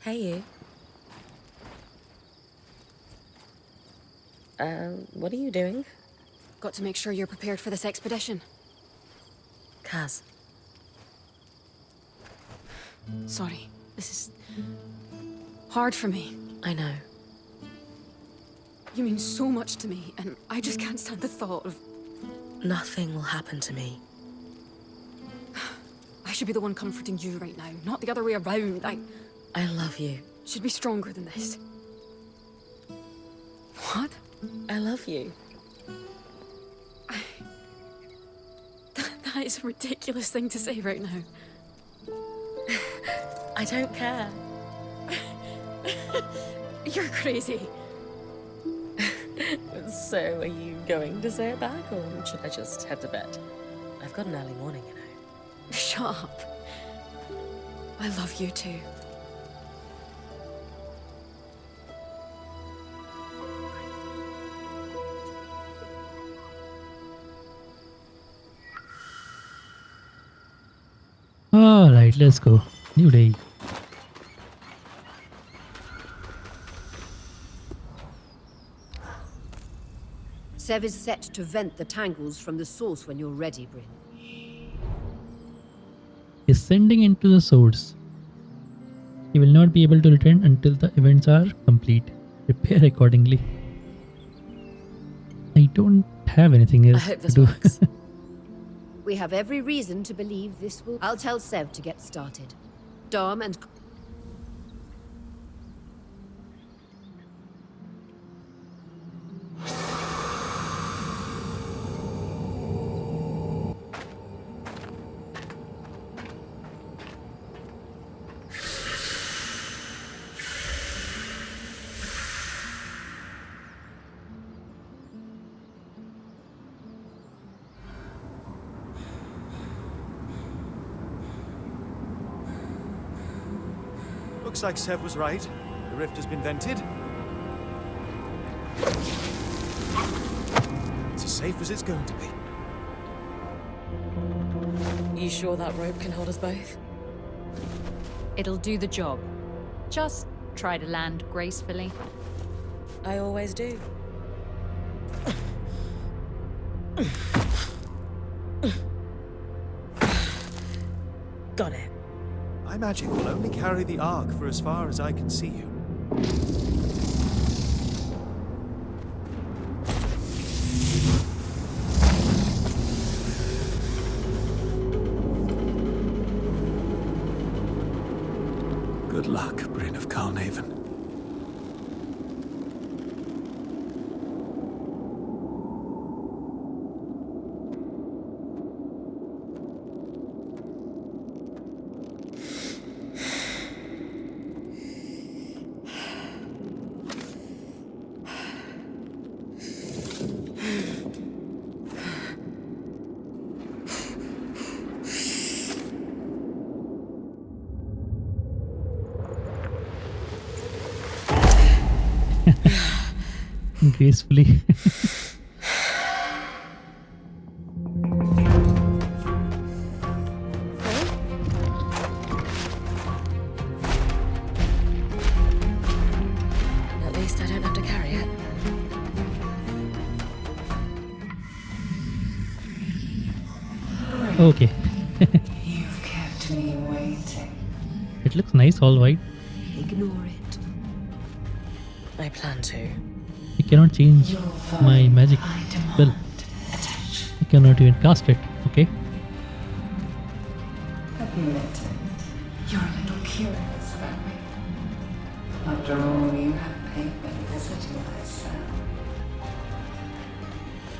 Hey, you. What are you doing? Got to make sure you're prepared for this expedition. Kaz. Sorry, this is hard for me. I know. You mean so much to me, and I just can't stand the thought of... Nothing will happen to me. I should be the one comforting you right now, not the other way around. I love you. Should be stronger than this. What? I love you. That is a ridiculous thing to say right now. I don't care. You're crazy. So, are you going to say it back, or should I just head to bed? I've got an early morning, you know. Shut up. I love you too. Alright, let's go. New day. Sev is set to vent the tangles from the source when you're ready, Bryn. Descending into the source. He will not be able to return until the events are complete. Prepare accordingly. I don't have anything else I hope to this do. works. We have every reason to believe this will... I'll tell Sev to get started. Dom and... Looks like Sev was right. The rift has been vented. It's as safe as it's going to be. You sure that rope can hold us both? It'll do the job. Just try to land gracefully. I always do. Got it. My magic will only carry the arc for as far as I can see you. Good luck, Bryn of Carnarvon. Gracefully. At least I don't have to carry it. Okay. You've kept me waiting. It looks nice, all white. Ignore it. I plan to. I cannot change You'll find my magic I spell. demand attention. I cannot even cast it. Okay. Admit it. You're a little curious about me. After all, you have paid me visiting myself.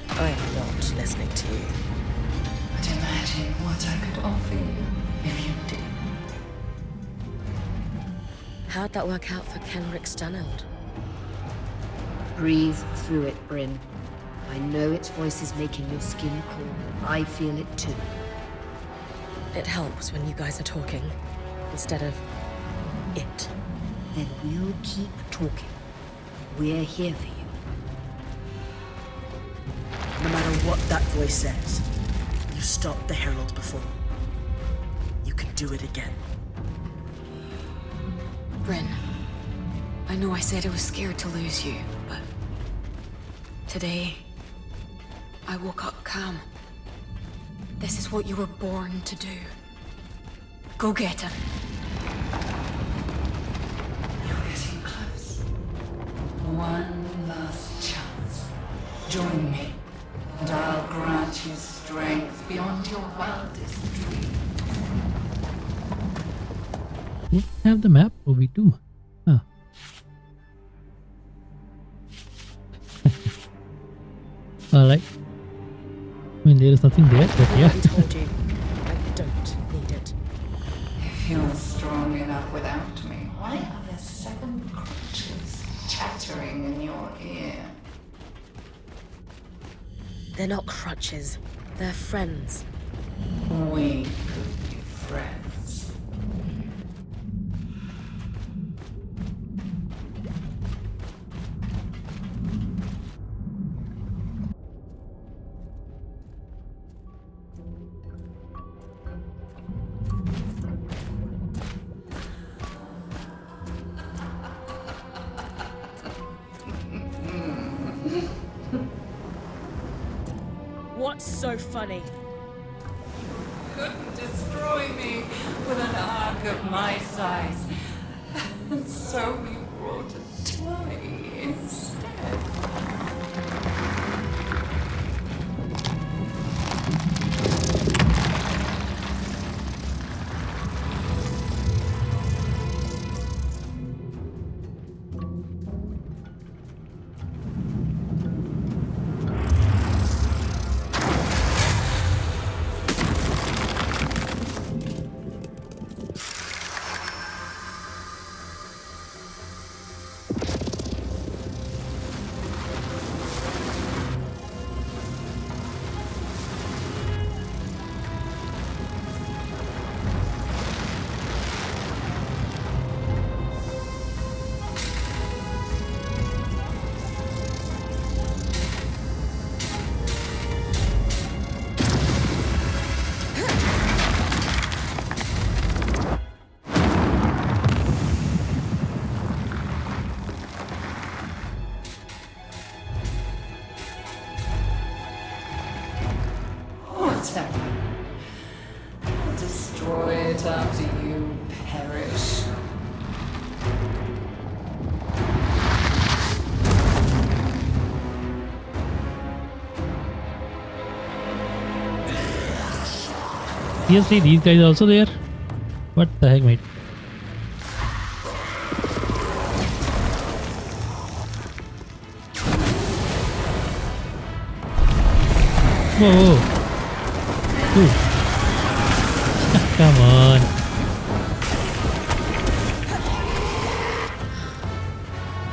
I'm not listening to you. But imagine what I could offer you if you did. How'd that work out for Kenrick Staneld? Breathe through it, Bryn. I know its voice is making your skin crawl. I feel it too. It helps when you guys are talking, instead of it. Then we'll keep talking. We're here for you. No matter what that voice says, you stopped the Herald before. You can do it again. Bryn. I know I said I was scared to lose you, but today I woke up calm. This is what you were born to do. Go get him. You're getting close. One last chance. Join me, and I'll grant you strength beyond your wildest dreams. We have the map. Oh, we do. Huh. Alright. I mean, there is nothing there, but I yeah. already told you, I don't need it. If you're strong enough without me, why are there 7 creatures chattering in your ear? They're not crutches. They're friends. We could be friends. What's so funny? Couldn't destroy me with an arc of my size. And so we brought a toy instead. Whatever. I'll destroy it after you perish. Seriously, these guys are also there? What the heck, mate? Whoa, whoa. Dude. Come on.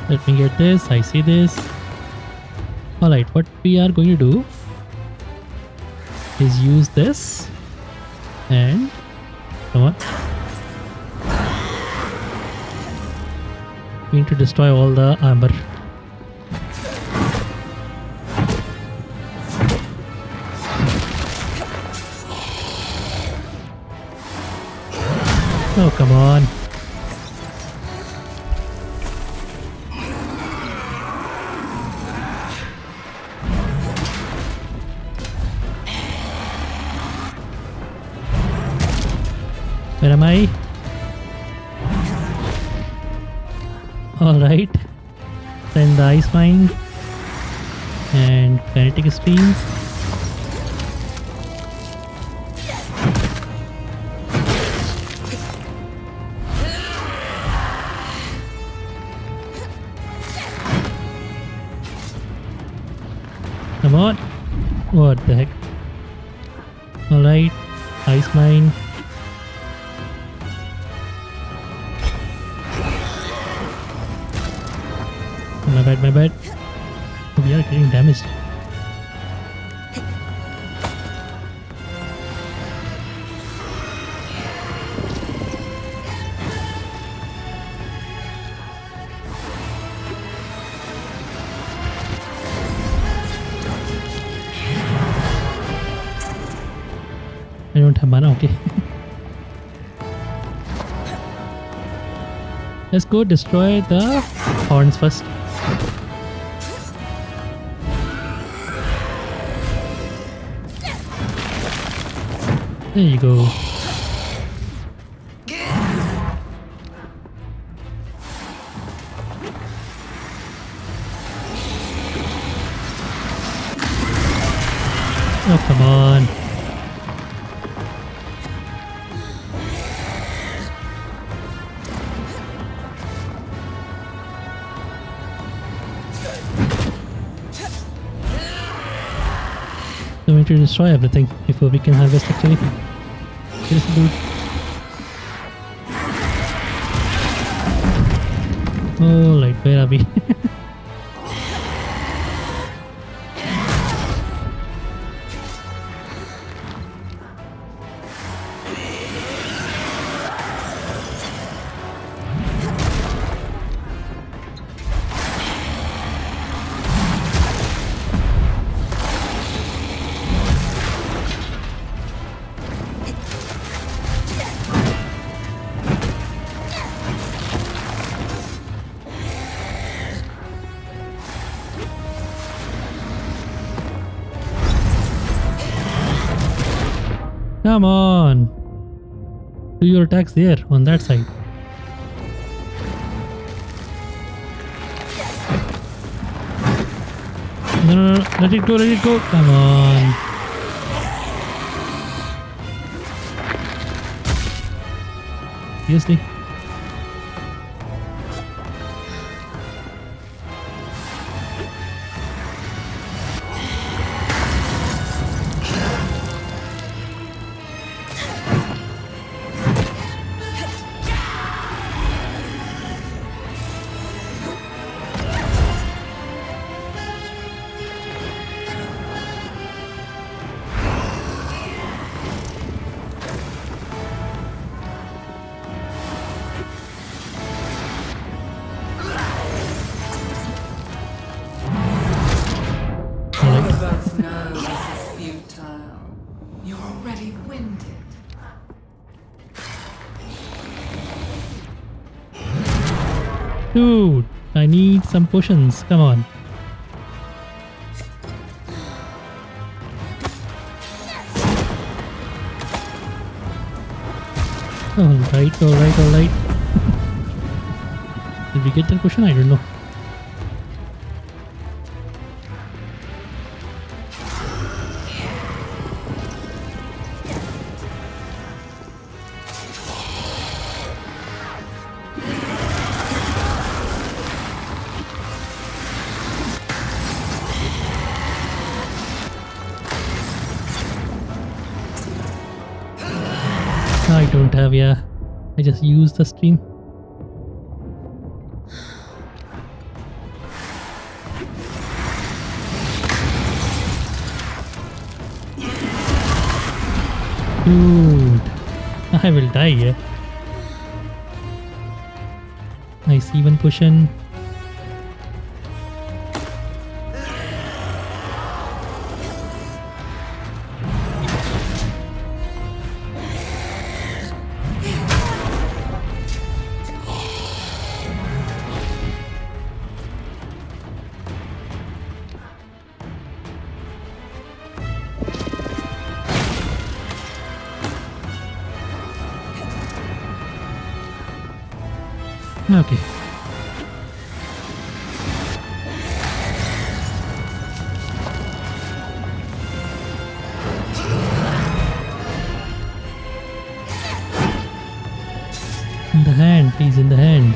Let me get this. I see this. Alright, what we are going to do is use this and come on. We need to destroy all the armor. Oh, come on. Where am I? Alright. Then the ice mine and kinetic stream. Come on. What the heck? Alright. Ice mine. My bad. Oh, we are getting damaged. I don't have mana, okay. Let's go destroy the horns first. There you go. Oh, come on. So we need to destroy everything before we can harvest actually. Here's the loot. Alright, where are we? Come on. Do your attacks there on that side. No, no, no, let it go, let it go. Come on. Seriously? Both know this is futile. You're already winded. Dude, I need some potions. Come on. Alright, alright, alright. Did we get that potion? I don't know. I don't have, yeah. I just used the stream. Dude, I will die, yeah. I see one potion. Okay. In the hand, please, in the hand.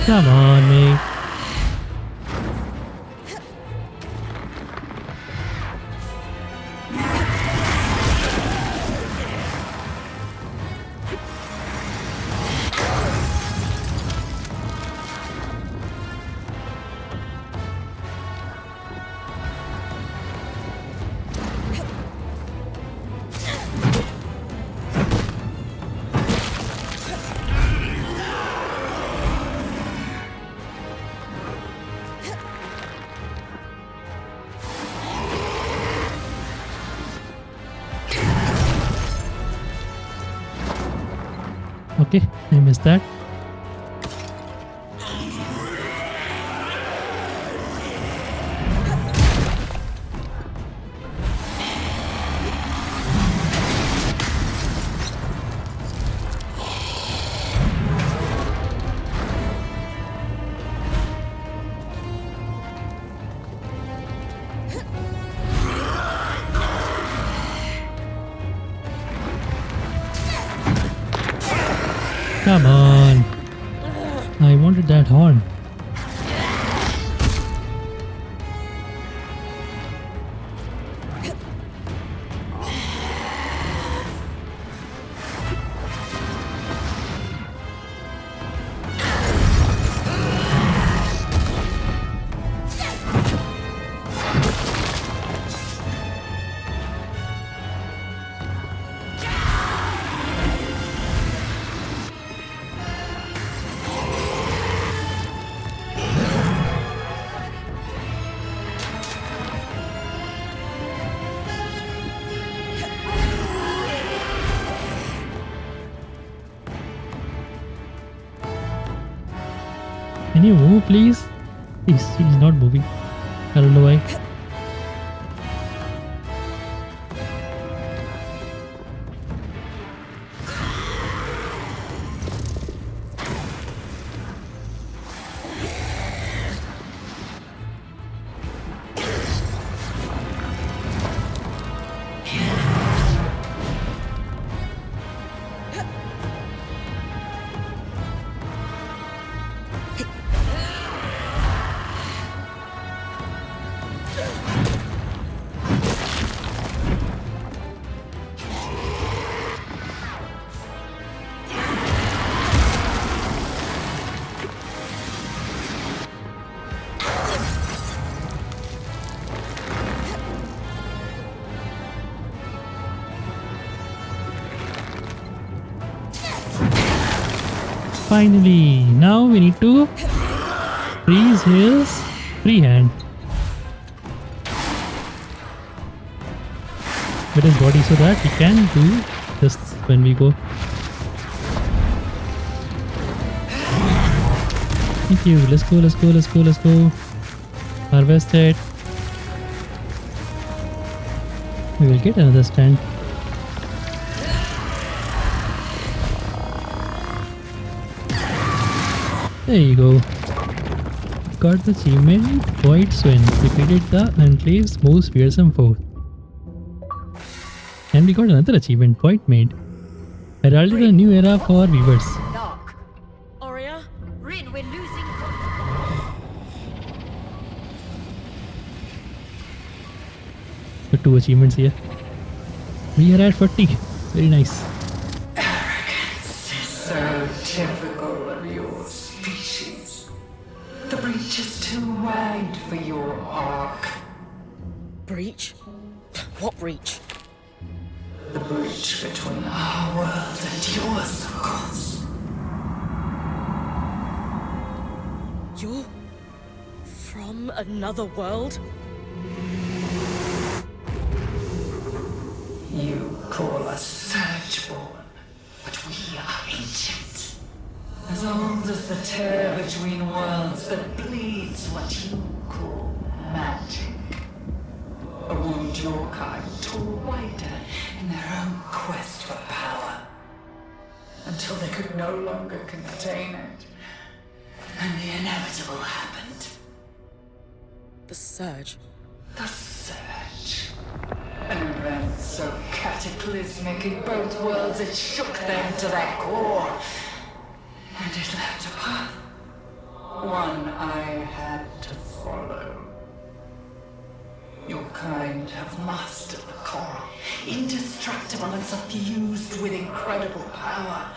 Come on, mate. I missed that. Come on. I wanted that horn. Can you move, please? He's not moving. I don't know why. Finally, now we need to freeze his free hand with his body so that he can do this when we go. Thank you. Let's go, let's go, let's go, let's go. Harvest it. We will get another stand. There you go. Got the achievement Void Swing. Defeated the Enclave's most fearsome foe. And we got another achievement, Point Made. Heralded a new era for weavers. Dark. Aurea? Rin, we're losing. The 2 achievements here. We are at 40. Very nice. Arrogance is so typical of your species. The breach is too wide for your arc. Breach? What breach? The breach between our world and yours, of course. You're from another world? You call us Surgeborn, but we are ancient. As old as the tear between worlds that bleeds what you call magic. A wound your kind tore wider in their own quest for power. Until they could no longer contain it. And the inevitable happened. The Surge. The Surge. An event so cataclysmic in both worlds it shook them to their core. And it left a path. One I had to follow. Your kind have mastered the coral, indestructible and suffused with incredible power.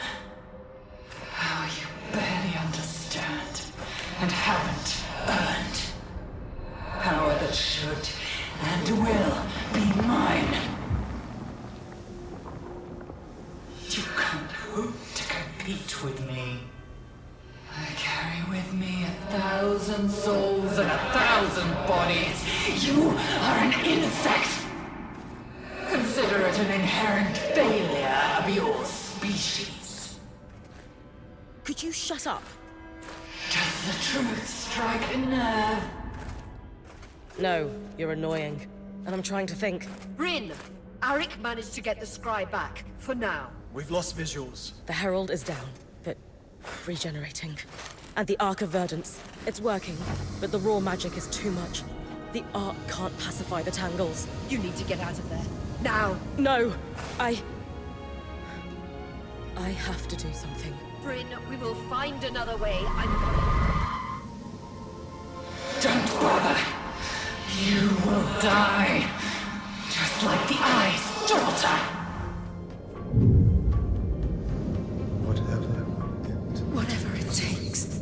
Power you barely understand and haven't earned. Power that should and will be mine. You can't hope to compete with me. I carry with me 1,000 souls and 1,000 bodies. You are an insect. Consider it an inherent failure of your species. Could you shut up? Does the truth strike a nerve? No, you're annoying. And I'm trying to think. Bryn! Arik managed to get the scry back, for now. We've lost visuals. The Herald is down, but regenerating. And the Ark of Verdance. It's working, but the raw magic is too much. The Ark can't pacify the Tangles. You need to get out of there. Now! No! I have to do something. Bryn, we will find another way. Don't bother. You will die. Just like the Eye's daughter. Whatever it takes.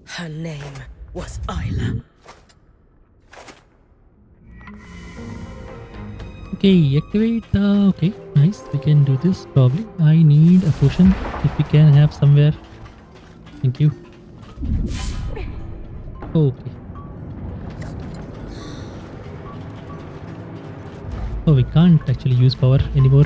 Her name was Isla. Okay, activate. Okay, nice. We can do this probably. I need a potion if we can have somewhere. Thank you. Okay. Oh, we can't actually use power anymore.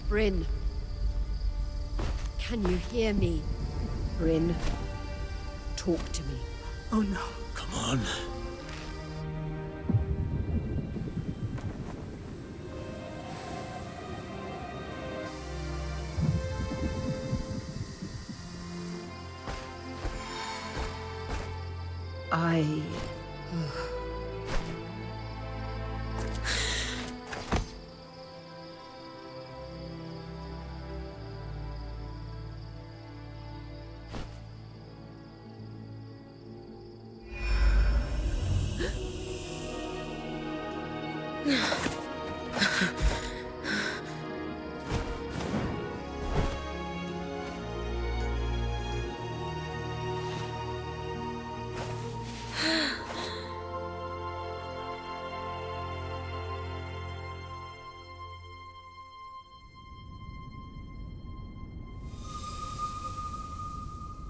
Bryn. Can you hear me? Bryn. Talk to me. Oh no. Come on.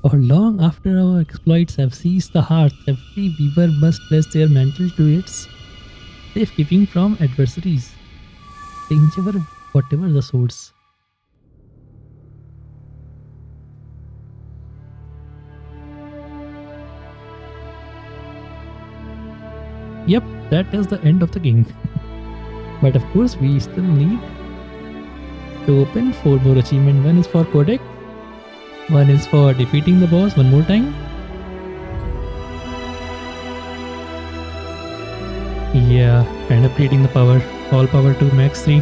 For long after our exploits have ceased the hearth, every weaver must place their mantle to its safekeeping from adversaries, danger whatever the source. Yep, that is the end of the game. But of course, we still need to open 4 more achievements. One is for codex, one is for defeating the boss one more time. Yeah, and upgrading the power. All power to max 3.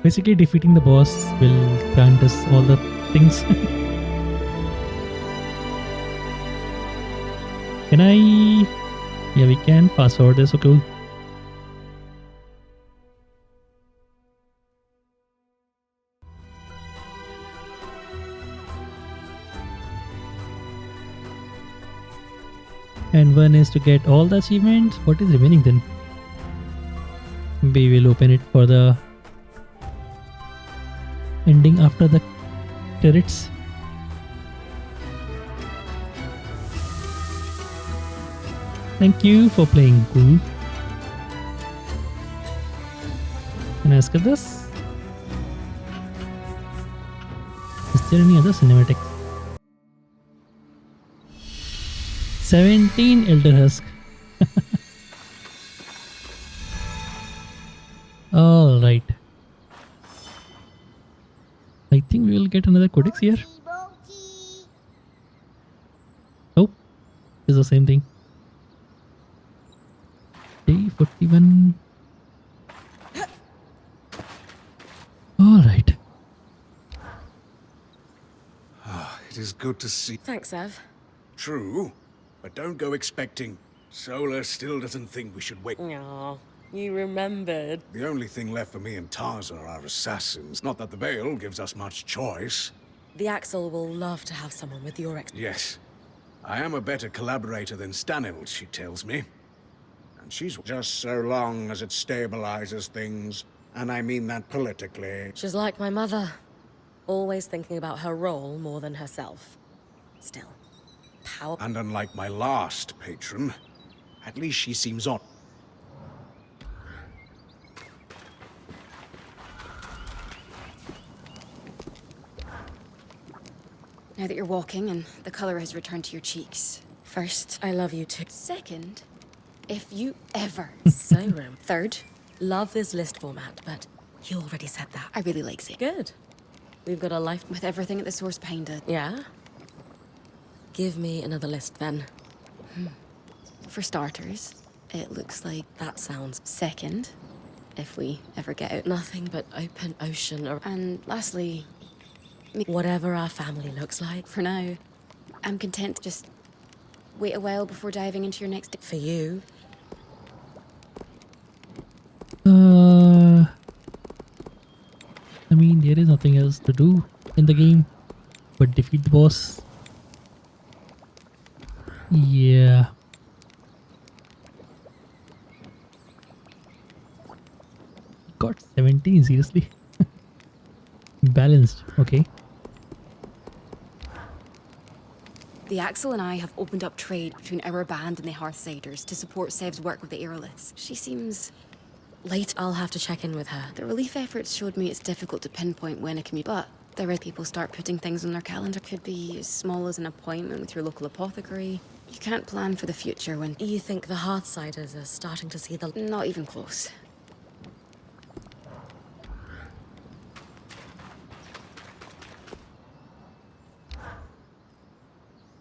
Basically, defeating the boss will grant us all the things. Can I? Yeah, we can fast forward this. So cool. And one is to get all the achievements. What is remaining then? We will open it for the ending after the turrets. Thank you for playing cool. Can I skip this? Is Is there any other cinematics? 17 Elder Husk. Alright. I think we will get another codex here. Nope. It's the same thing. Day 41. Alright. It is good to see. Thanks, Ev. True, but don't go expecting. Solar still doesn't think we should wait. Aw, you remembered. The only thing left for me and Tarza are assassins. Not that the Veil gives us much choice. The Axel will love to have someone with your Yes, I am a better collaborator than Stanil, she tells me. And she's just so long as it stabilizes things. And I mean that politically. She's like my mother. Always thinking about her role more than herself. Still, power... And unlike my last patron, at least she seems on. Now that you're walking and the color has returned to your cheeks. First, I love you too. second, if you ever. So, Third, love this list format, but you already said that. I really like it. Good. We've got a life... With everything at the source behind it. Yeah? Give me another list, then. For starters, it looks like That sounds... second, if we ever get out. nothing but open ocean or... And lastly, whatever our family looks like. for now, I'm content to just wait a while before diving into your next... For you. I mean, there is nothing else to do in the game but defeat the boss. Yeah. Got 17, seriously? Balanced, okay. The Axel and I have opened up trade between our band and the Hearthsiders to support Sev's work with the Aeroliths. She seems... Late, I'll have to check in with her. The relief efforts showed me it's difficult to pinpoint when it can be, but there are people start putting things on their calendar. Could be as small as an appointment with your local apothecary. You can't plan for the future when... You think the Hearthsiders are starting to see the... Not even close.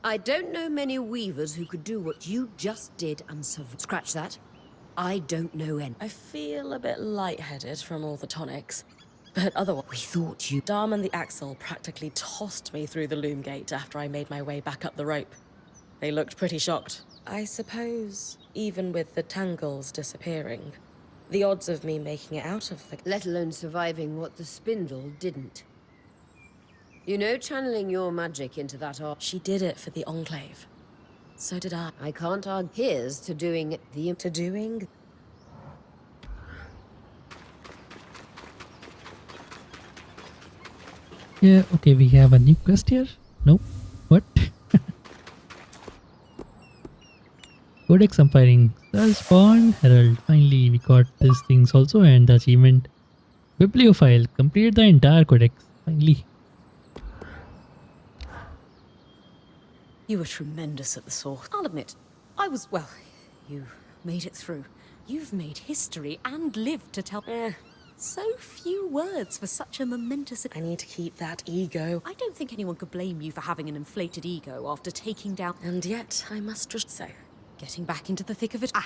I don't know many weavers who could do what you just did and survive. Scratch that. I don't know any. I feel a bit lightheaded from all the tonics. But otherwise... We thought you... Darm and the Axel practically tossed me through the loom gate after I made my way back up the rope. They looked pretty shocked. I suppose, even with the tangles disappearing, the odds of me making it out of the... Let alone surviving what the spindle didn't. You know, channeling your magic into that art... She did it for the Enclave. So did I. I can't argue. Here's to doing the... To doing... Yeah, okay, we have a new quest here. Nope. What? Codex umpiring. Spawn Herald. Finally, we got these things also, and the achievement. Bibliophile. Complete the entire codex. Finally. You were tremendous at the source. I'll admit, I was, well, you made it through. You've made history and lived to tell... So few words for such a momentous... I need to keep that ego. I don't think anyone could blame you for having an inflated ego after taking down... And yet, I must just say... Getting back into the thick of it. I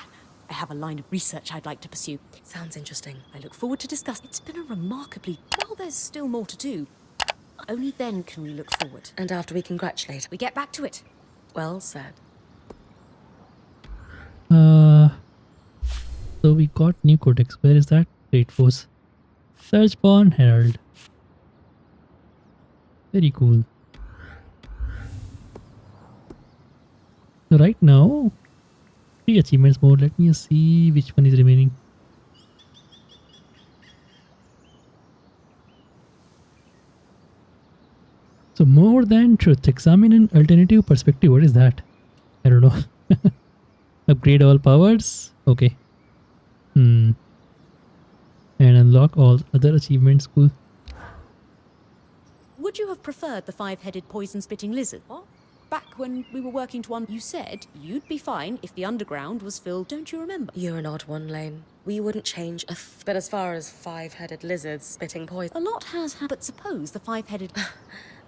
have a line of research I'd like to pursue. Sounds interesting. I look forward to discuss. It's been a remarkably... Well, there's still more to do. Only then can we look forward. And after we congratulate... We get back to it. Well said. So we got new codex. Where is that? Great Force. Search Spawn Herald. Very cool. So right now, 3 achievements more. Let me just see which one is remaining. So more than truth. Examine an alternative perspective. What is that? I don't know. Upgrade all powers. Okay. And unlock all other achievements. Cool. Would you have preferred the five-headed poison-spitting lizard? What? Back when we were working to you said you'd be fine if the underground was filled, don't you remember? You're an odd one, Lane. We wouldn't change a but as far as five-headed lizards spitting poison, A lot has happened, but suppose the five-headed...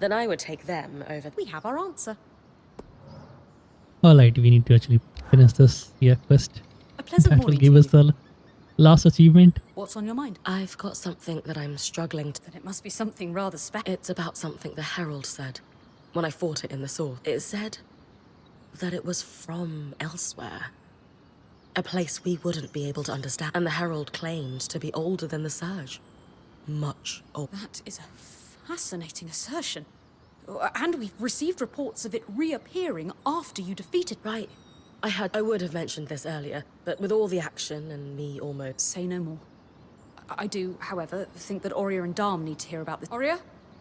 then I would take them over. We have our answer. Alright, we need to actually finish this quest. A pleasant That will morning give to us you. the last achievement. What's on your mind? I've got something that I'm struggling to... Then it must be something rather special. It's about something the Herald said when I fought it in the sword. It said that it was from elsewhere. A place we wouldn't be able to understand. And the Herald claimed to be older than the Surge. Much older. That is a fascinating assertion. And we've received reports of it reappearing after you defeated... Right. I would have mentioned this earlier, but with all the action and me almost... Say no more. I do, however, think that Aurea and Darm need to hear about this. Aurea?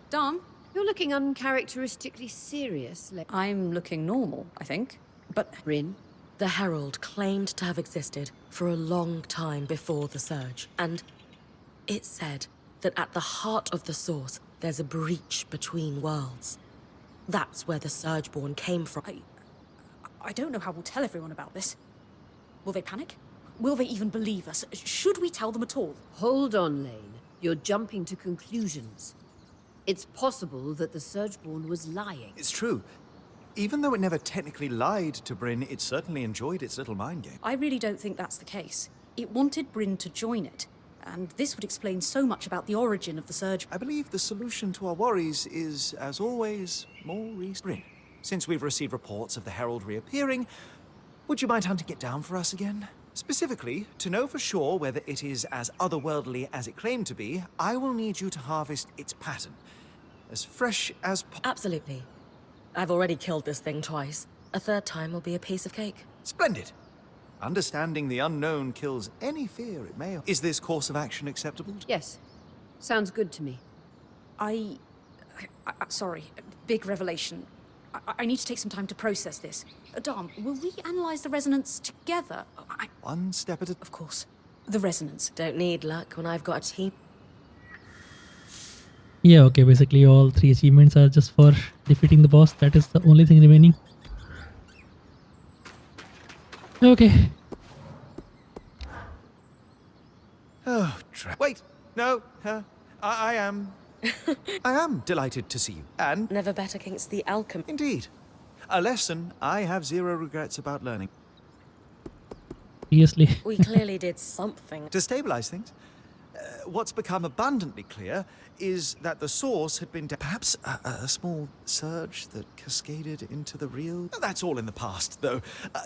Darm? You're looking uncharacteristically serious, I'm looking normal, I think. But Rin. The Herald claimed to have existed for a long time before the Surge, and it said that at the heart of the source, there's a breach between worlds. That's where the Surgeborn came from. I don't know how we'll tell everyone about this. Will they panic? Will they even believe us? Should we tell them at all? Hold on, Lane. You're jumping to conclusions. It's possible that the Surgeborn was lying. It's true. Even though it never technically lied to Bryn, it certainly enjoyed its little mind game. I really don't think that's the case. It wanted Bryn to join it, and this would explain so much about the origin of the Surge. I believe the solution to our worries is, as always, more Bryn. Since we've received reports of the Herald reappearing, would you mind hunting it down for us again? Specifically, to know for sure whether it is as otherworldly as it claimed to be, I will need you to harvest its pattern. As fresh as Absolutely. I've already killed this thing twice. A third time will be a piece of cake. Splendid! Understanding the unknown kills any fear it may. Is this course of action acceptable? Yes. Sounds good to me. Sorry, big revelation. I need to take some time to process this. Dom, will we analyze the resonance together? One step at a... Of course. The resonance. Don't need luck when I've got a team. Yeah, okay, basically all 3 achievements are just for defeating the boss. That is the only thing remaining. Okay. Oh, wait! No, I am... I am delighted to see you. And... Never bet against the alchemy. Indeed. A lesson I have zero regrets about learning. Seriously. We clearly did something. To stabilize things, what's become abundantly clear is that the source had been... Perhaps a small surge that cascaded into the real... That's all in the past, though.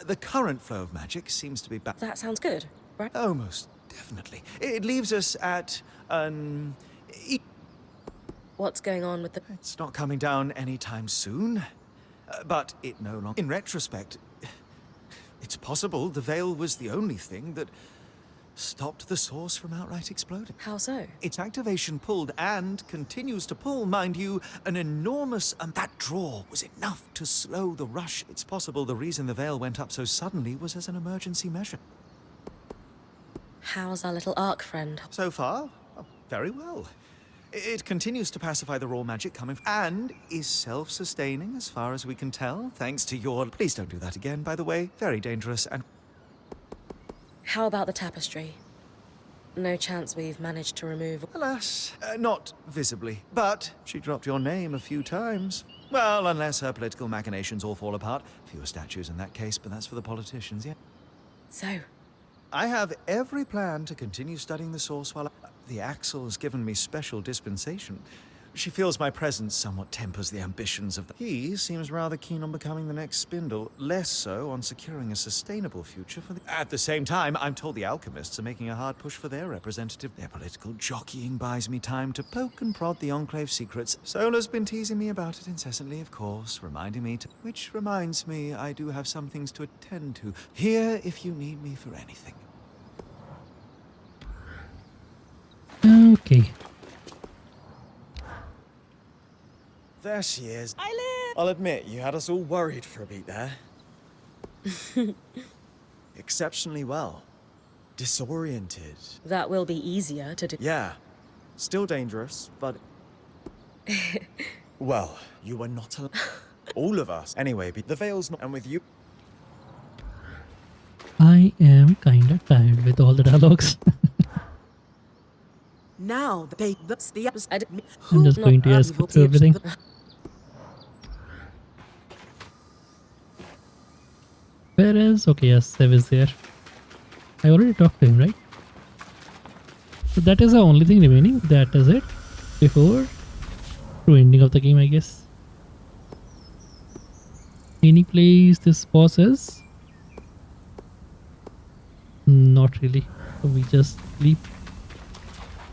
The current flow of magic seems to be back... That sounds good, right? Oh, most definitely. It leaves us at an... What's going on with the... It's not coming down anytime soon. But it no longer... In retrospect, it's possible the veil was the only thing that stopped the source from outright exploding. How so? Its activation pulled and continues to pull, mind you, an enormous... that draw was enough to slow the rush. It's possible the reason the veil went up so suddenly was as an emergency measure. How's our little arc friend? So far, very well. It continues to pacify the raw magic coming and is self-sustaining as far as we can tell, thanks to your... Please don't do that again, by the way. Very dangerous and... How about the tapestry? No chance we've managed to remove... Alas, not visibly. But she dropped your name a few times. Well, unless her political machinations all fall apart. Fewer statues in that case, but that's for the politicians, yeah? So, I have every plan to continue studying the source while... The Axel has given me special dispensation. She feels my presence somewhat tempers the ambitions of the... He seems rather keen on becoming the next Spindle, less so on securing a sustainable future for the... At the same time, I'm told the alchemists are making a hard push for their representative. Their political jockeying buys me time to poke and prod the Enclave secrets. Sola's been teasing me about it incessantly, of course, reminding me to... Which reminds me, I do have some things to attend to. Here if you need me for anything. Okay. There she is. I'll admit, you had us all worried for a beat there. Exceptionally well. Disoriented. that will be easier to do. Yeah. Still dangerous, but... Well, you were not alone. All of us. Anyway, the veil's not. And with you. I am kinda tired with all the dialogues. Now that's the I'm just going to skip through everything. Whereas, okay, yes, Sev is there. I already talked to him, right? So that is the only thing remaining. That is it. Before true ending of the game, I guess. Any place this boss is? Not really. So we just sleep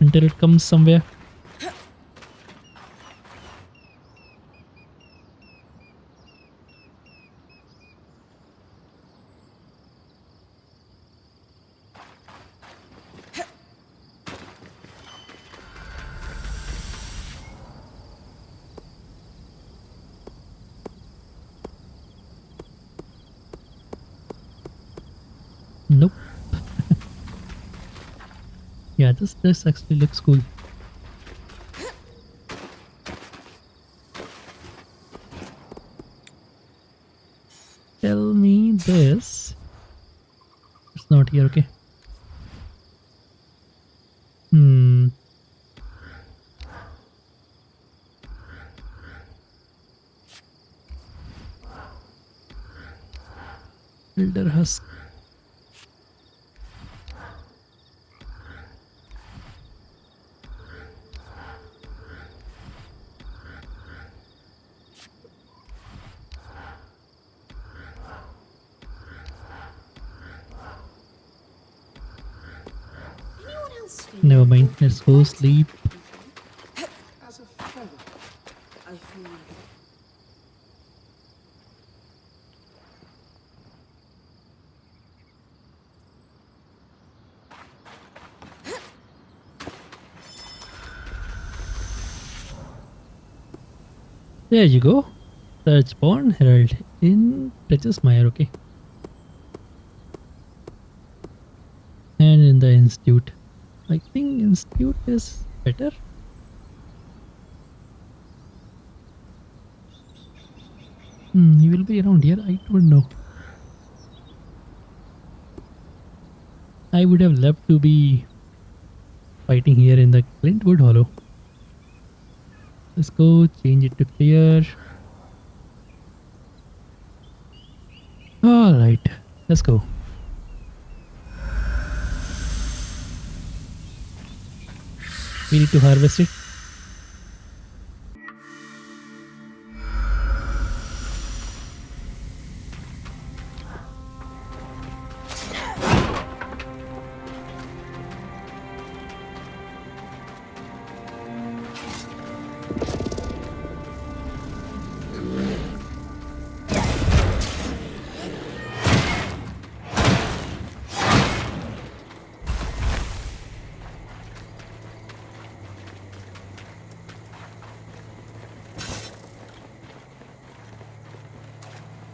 until it comes somewhere. Nope. Yeah, this actually looks cool. Tell me this. It's not here, okay. Builder husk. Never mind, let's go sleep. There you go. Search Born Herald in Mire, okay. And in the Institute. I think Institute is better. He will be around here, I don't know. I would have loved to be fighting here in the Clintwood Hollow. Let's go change it to clear. Alright, let's go. We need to harvest it.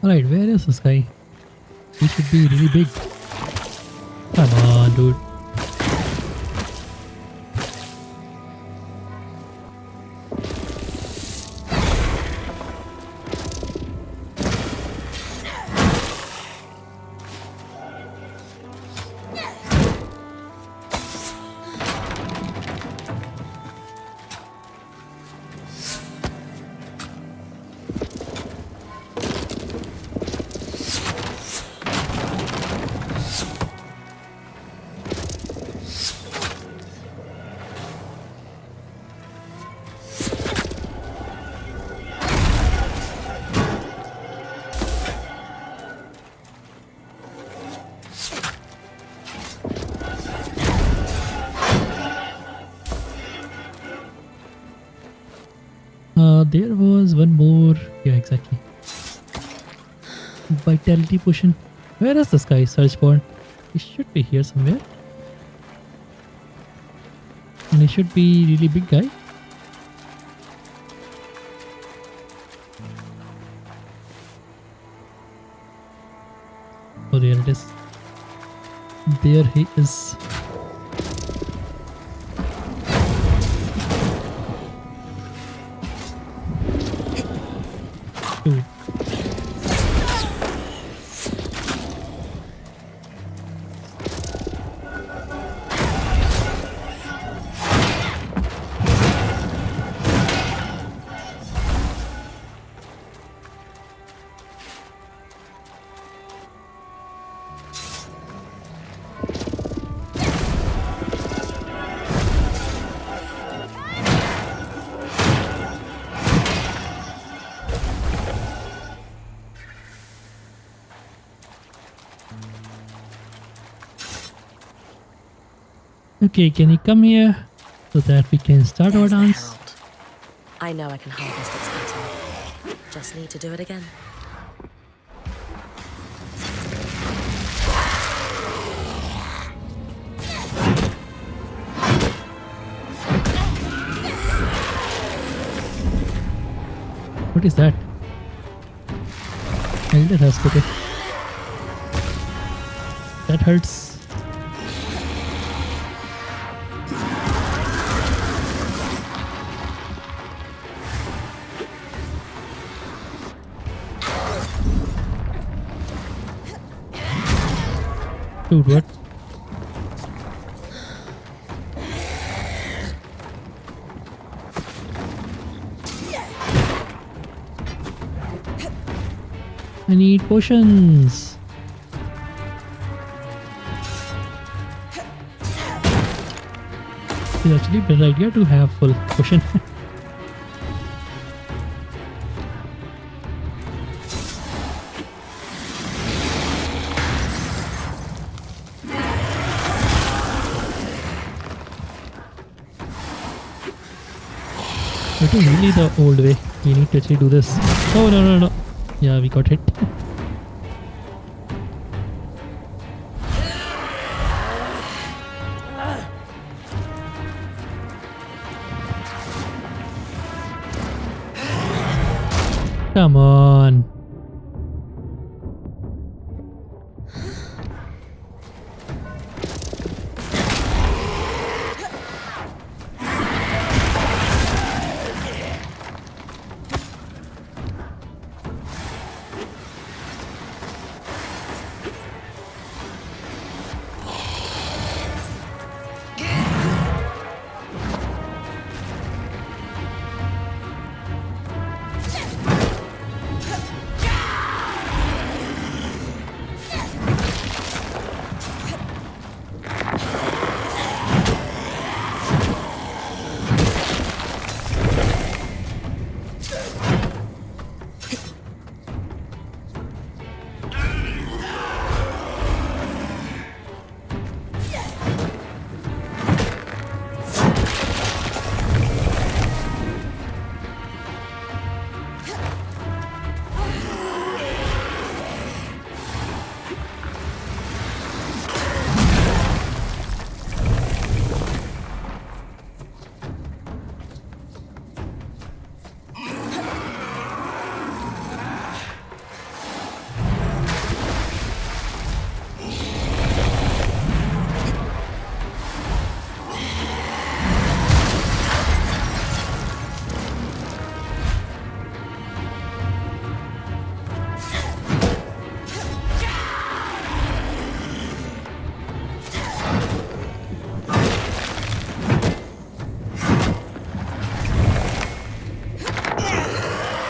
Alright, where is this guy? He should be really big. Come on, dude. There was one more. Yeah, exactly. Vitality potion. Where is this guy? Search for. He should be here somewhere. And he should be really big guy. Oh, there it is. There he is. Dude. Okay, can you come here so that we can start our There's the dance? herald. I know I can harvest its metal. Just need to do it again. What is that? Elder Hospital. That hurts. Dude, what? I need potions. It's actually a better idea to have full potion. It is really the old way. We need to actually do this. Oh no. Yeah, we got hit. Come on.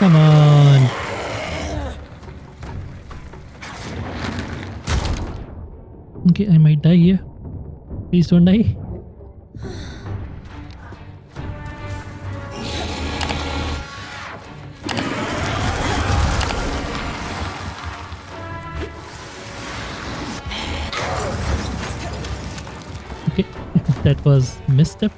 Come on. Okay, I might die here. Please don't die. Okay, that was misstep.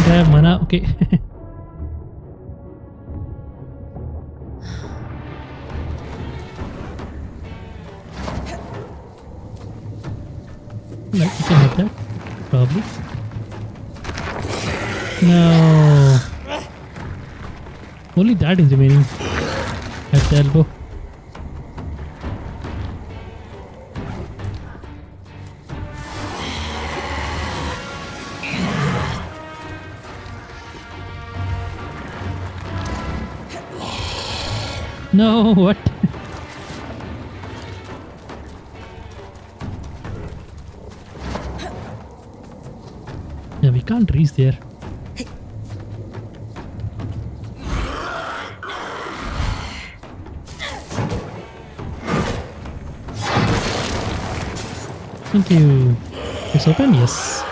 don't have mana. Okay. Like, you can have that. Probably. No. Only that is remaining. At the elbow. No, what? Yeah, we can't reach there. Thank you. It's open? Yes.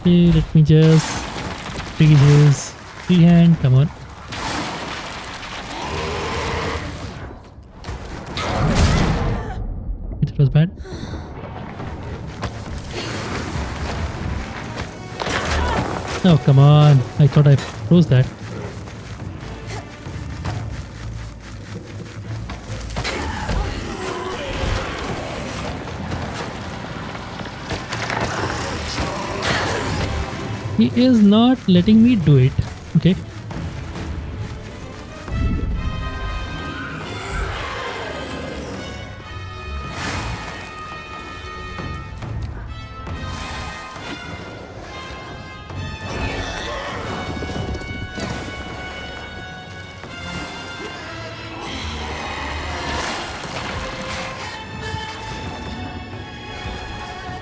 Okay, let me just free his free hand. Come on. It was bad. Oh, come on. I thought I froze that. He is not letting me do it. Okay.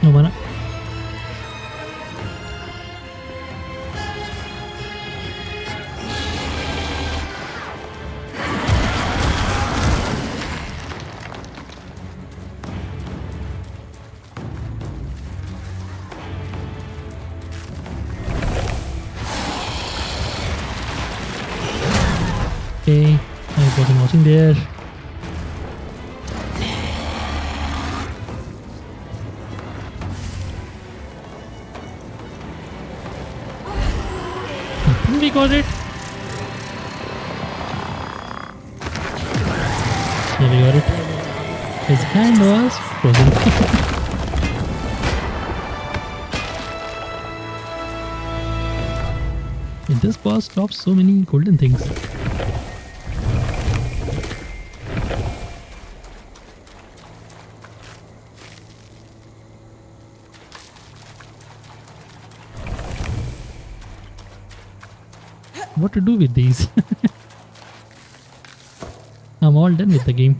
No mana. Okay, I wasn't watching there. I think we got it. Yeah, we got it. His hand was frozen. And this boss drops so many golden things. What to do with these? I'm all done with the game.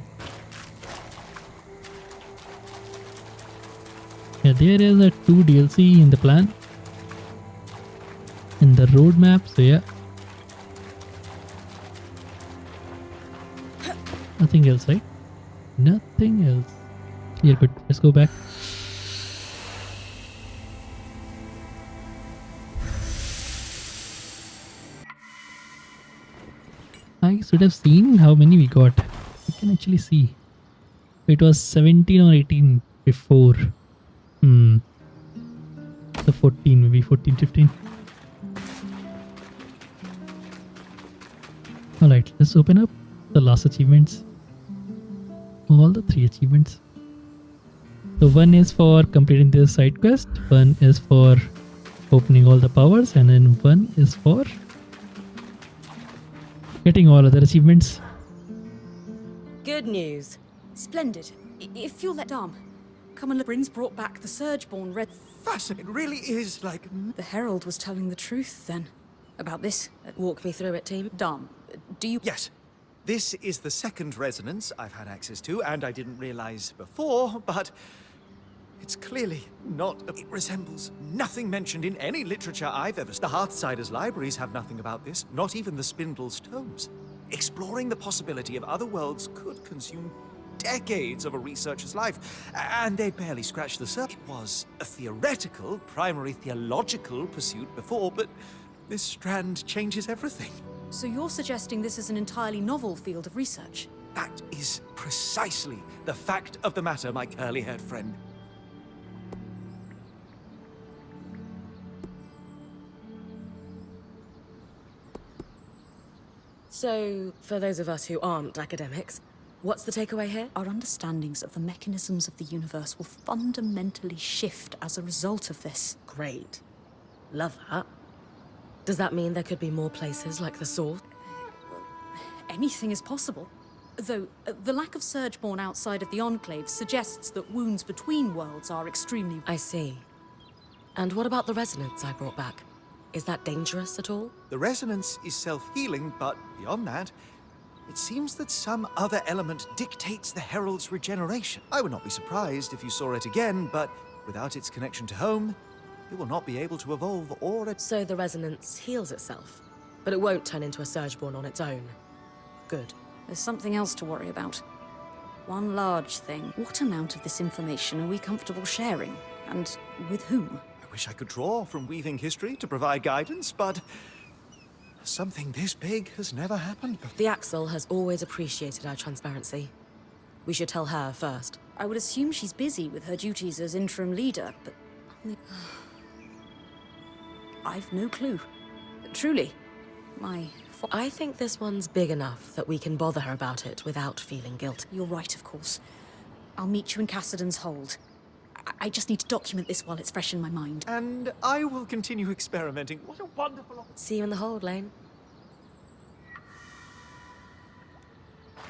Yeah, there is a 2 DLC in the plan. In the roadmap, so yeah. Nothing else, right? Nothing else. You're good. Let's go back. I should have seen how many we got. You can actually see. It was 17 or 18 before. The 14, maybe 14, 15. Alright, let's open up the last achievements. All the 3 achievements. So one is for completing this side quest, one is for opening all the powers, and then one is for getting all other achievements. Good news. Splendid. If you'll let come and Bryn's brought back the Surgeborn red. Fascinating. It really is like... The Herald was telling the truth then. About this. Walk me through it, team. Do you... Yes. This is the second resonance I've had access to, and I didn't realize before, but it's clearly not... It resembles nothing mentioned in any literature I've ever... The Hearthsiders libraries have nothing about this, not even the Spindle's tomes. Exploring the possibility of other worlds could consume decades of a researcher's life, and they barely scratched the surface. It was a theoretical, primary theological pursuit before, but this strand changes everything. So you're suggesting this is an entirely novel field of research? That is precisely the fact of the matter, my curly-haired friend. So, for those of us who aren't academics, what's the takeaway here? Our understandings of the mechanisms of the universe will fundamentally shift as a result of this. Great. Love that. Does that mean there could be more places like the Source? Anything is possible. Though, the lack of Surgeborn outside of the Enclave suggests that wounds between worlds are extremely... I see. And what about the resonance I brought back? Is that dangerous at all? The resonance is self-healing, but beyond that, it seems that some other element dictates the Herald's regeneration. I would not be surprised if you saw it again, but without its connection to home, it will not be able to evolve or... So the resonance heals itself, but it won't turn into a Surgeborn on its own. Good. There's something else to worry about. One large thing. What amount of this information are we comfortable sharing? And with whom? I wish I could draw from weaving history to provide guidance, but something this big has never happened before. The Axel has always appreciated our transparency. We should tell her first. I would assume she's busy with her duties as interim leader, but... I've no clue. Truly. I think this one's big enough that we can bother her about it without feeling guilty. You're right, of course. I'll meet you in Cassidon's hold. I just need to document this while it's fresh in my mind. And I will continue experimenting. What a wonderful... See you in the hold, Lane.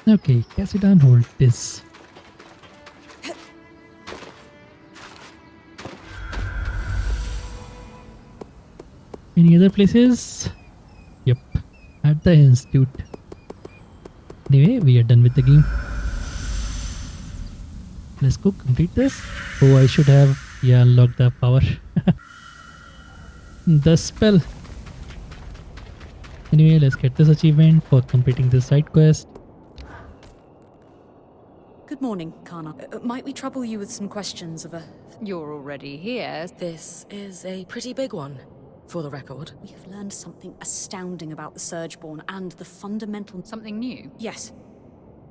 Okay, Cassidon hold this. Any other places? Yep, at the Institute. Anyway, we are done with the game. Let's go complete this. Oh, I should have, yeah, unlocked the power. The spell. Anyway, let's get this achievement for completing this side quest. Good morning, Kana. Might we trouble you with some questions of a... You're already here. This is a pretty big one, for the record. We have learned something astounding about the Surgeborn and the fundamental... Something new? Yes.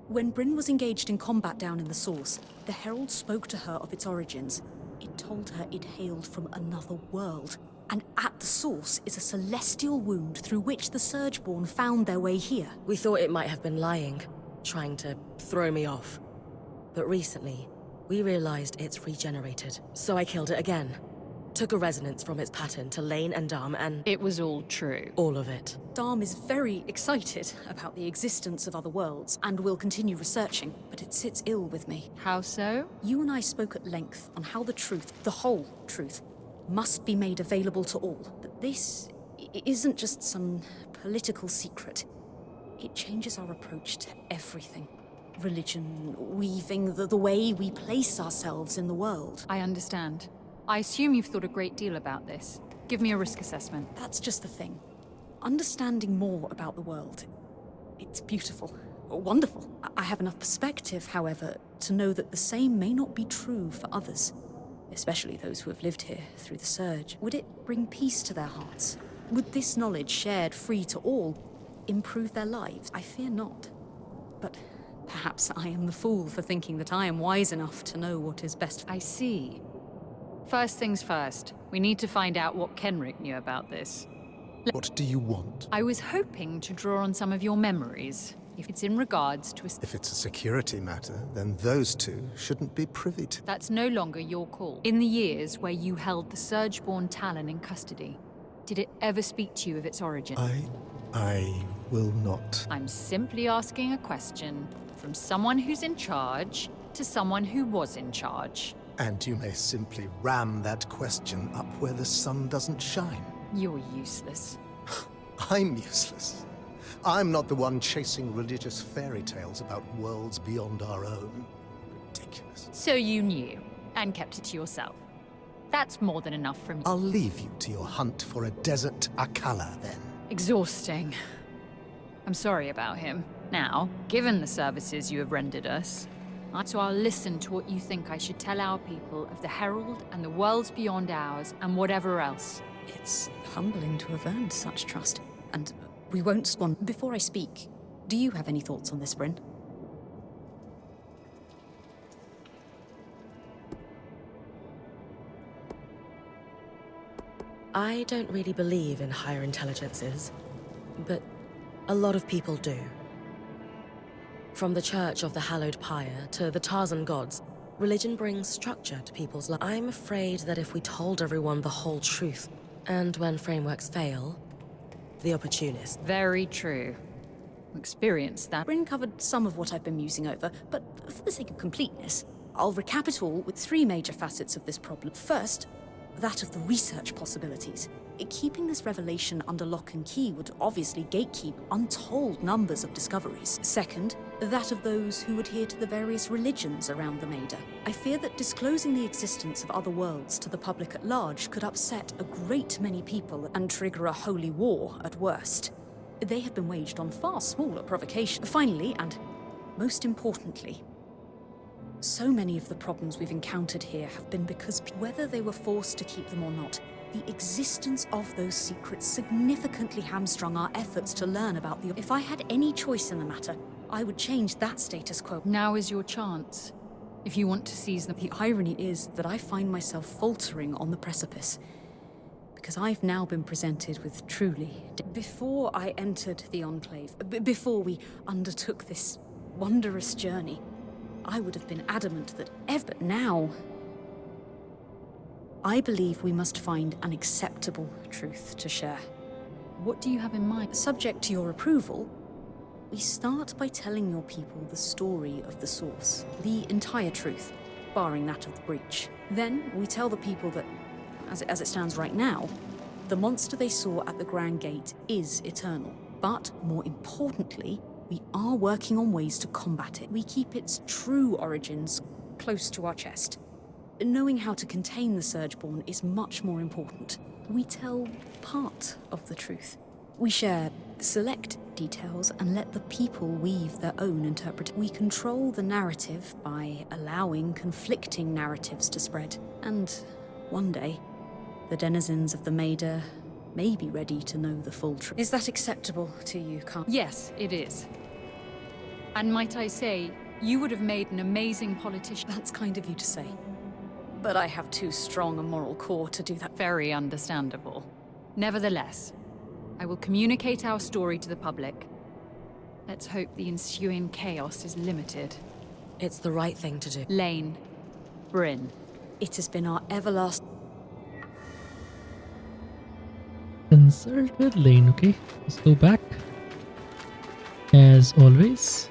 When Bryn was engaged in combat down in the Source, the Herald spoke to her of its origins. It told her it hailed from another world. And at the Source is a celestial wound through which the Surgeborn found their way here. We thought it might have been lying, trying to throw me off. But recently, we realized it's regenerated. So I killed it again. Took a resonance from its pattern to Lane and Dom, and... It was all true. All of it. Dom is very excited about the existence of other worlds and will continue researching, but it sits ill with me. How so? You and I spoke at length on how the truth, the whole truth, must be made available to all. But this isn't just some political secret. It changes our approach to everything. Religion, weaving, the way we place ourselves in the world. I understand. I assume you've thought a great deal about this. Give me a risk assessment. That's just the thing. Understanding more about the world. It's beautiful. Wonderful. I have enough perspective, however, to know that the same may not be true for others. Especially those who have lived here through the Surge. Would it bring peace to their hearts? Would this knowledge, shared free to all, improve their lives? I fear not. But perhaps I am the fool for thinking that I am wise enough to know what is best. I see. First things first, we need to find out what Kenrick knew about this. What do you want? I was hoping to draw on some of your memories, if it's in regards to a... If it's a security matter, then those two shouldn't be privy to... That's no longer your call. In the years where you held the Surgeborn Talon in custody, did it ever speak to you of its origin? I will not. I'm simply asking a question from someone who's in charge to someone who was in charge. And you may simply ram that question up where the sun doesn't shine. You're useless. I'm useless. I'm not the one chasing religious fairy tales about worlds beyond our own. Ridiculous. So you knew, and kept it to yourself. That's more than enough from you. I'll leave you to your hunt for a desert Akala, then. Exhausting. I'm sorry about him. Now, given the services you have rendered us, so I'll listen to what you think I should tell our people of the Herald and the worlds beyond ours and whatever else. It's humbling to have earned such trust. And We won't swan. Before I speak, do you have any thoughts on this, Bryn? I don't really believe in higher intelligences, but a lot of people do. From the Church of the Hallowed Pyre to the Tarzan gods, religion brings structure to people's lives. I'm afraid that if we told everyone the whole truth, and when frameworks fail, the opportunists. Very true. Experience that. Bryn covered some of what I've been musing over, but for the sake of completeness, I'll recap it all with 3 major facets of this problem. First, that of the research possibilities. Keeping this revelation under lock and key would obviously gatekeep untold numbers of discoveries. Second, that of those who adhere to the various religions around the Maida. I fear that disclosing the existence of other worlds to the public at large could upset a great many people and trigger a holy war at worst. They have been waged on far smaller provocation. Finally, and most importantly, so many of the problems we've encountered here have been because, whether they were forced to keep them or not, the existence of those secrets significantly hamstrung our efforts to learn about the... If I had any choice in the matter, I would change that status quo. Now is your chance, if you want to seize them. The irony is that I find myself faltering on the precipice, because I've now been presented with truly... Before I entered the Enclave, before we undertook this wondrous journey, I would have been adamant that but now, I believe we must find an acceptable truth to share. What do you have in mind? Subject to your approval, we start by telling your people the story of the source, the entire truth, barring that of the breach. Then we tell the people that, as it stands right now, the monster they saw at the Grand Gate is eternal. But more importantly, we are working on ways to combat it. We keep its true origins close to our chest. Knowing how to contain the Surgeborn is much more important. We tell part of the truth. We share select details and let the people weave their own interpretation. We control the narrative by allowing conflicting narratives to spread. And one day, the denizens of the Maida may be ready to know the full truth. Is that acceptable to you, Khan? Yes, it is. And might I say, you would have made an amazing politician. That's kind of you to say. But I have too strong a moral core to do that. Very understandable. Nevertheless, I will communicate our story to the public. Let's hope the ensuing chaos is limited. It's the right thing to do. Lane. Bryn. It has been our everlasting... Consult with Lane, okay? Let's go back. As always.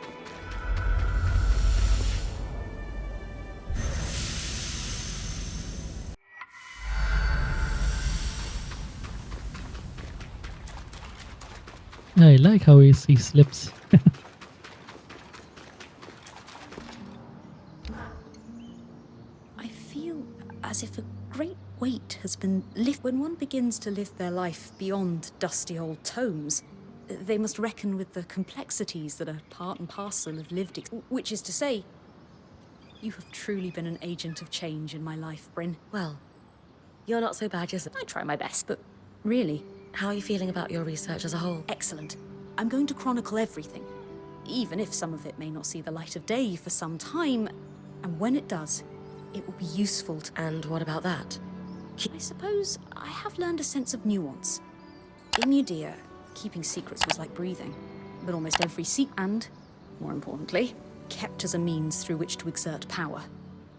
I like how he slips. I feel as if a great weight has been lifted. When one begins to live their life beyond dusty old tomes, they must reckon with the complexities that are part and parcel of lived experience. Which is to say, you have truly been an agent of change in my life, Bryn. Well, you're not so bad yourself. I try my best, but really... How are you feeling about your research as a whole? Excellent. I'm going to chronicle everything, even if some of it may not see the light of day for some time. And when it does, it will be useful to... And what about that? I suppose I have learned a sense of nuance. In Udea, keeping secrets was like breathing, but almost every and, more importantly, kept as a means through which to exert power.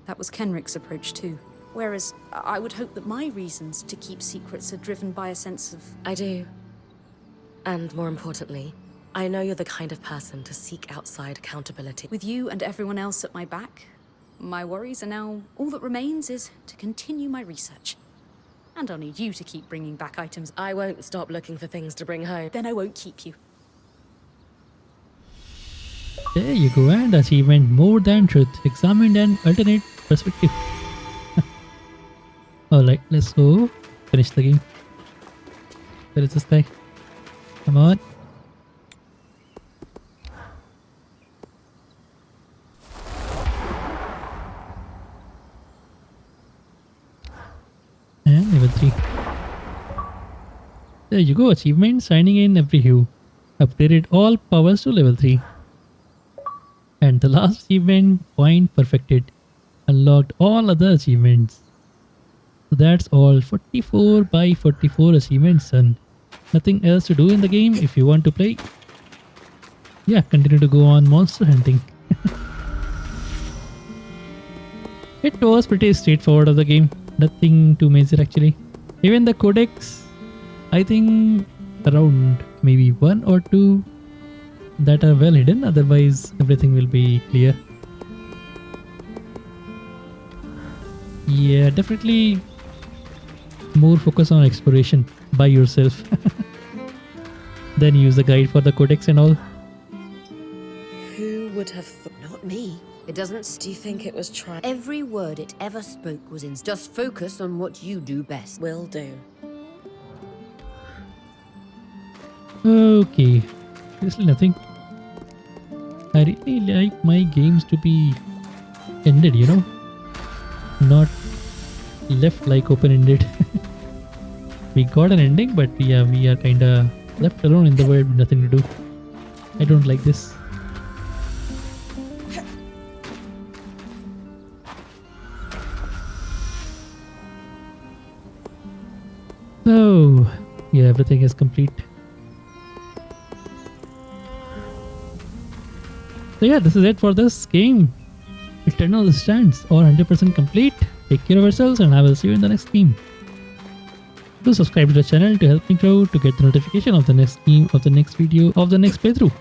That was Kenrick's approach too. Whereas I would hope that my reasons to keep secrets are driven by a sense of... I do. And more importantly, I know you're the kind of person to seek outside accountability. With you and everyone else at my back, my worries are now... All that remains is to continue my research. And I'll need you to keep bringing back items. I won't stop looking for things to bring home. Then I won't keep you. There you go, and achievement more than truth. Examined an alternate perspective. Alright, let's go. Finish the game. Where is this guy? Come on. And level 3. There you go, achievement signing in every hue. Upgraded all powers to level 3. And the last achievement, point perfected. Unlocked all other achievements. So that's all 44 by 44 achievements, son. Nothing else to do in the game if you want to play. Yeah, continue to go on monster hunting. It was pretty straightforward of the game. Nothing too major actually. Even the codex, I think around maybe 1 or 2 that are well hidden. Otherwise, everything will be clear. Yeah, definitely more focus on exploration by yourself. Then use the guide for the codex and all. Who would have thought? Not me. It doesn't. Do you think it was trying? Every word it ever spoke was in. Just focus on what you do best. Will do. Okay, seriously nothing. I really like my games to be ended, you know, not left like open-ended. We got an ending, but yeah, we are kinda left alone in the world with nothing to do. I don't like this. So yeah, everything is complete. So yeah, this is it for this game. Eternal Strands, or 100% complete. Take care of yourselves and I will see you in the next game. Do subscribe to the channel to help me grow, to get the notification of the next game, of the next video, of the next playthrough.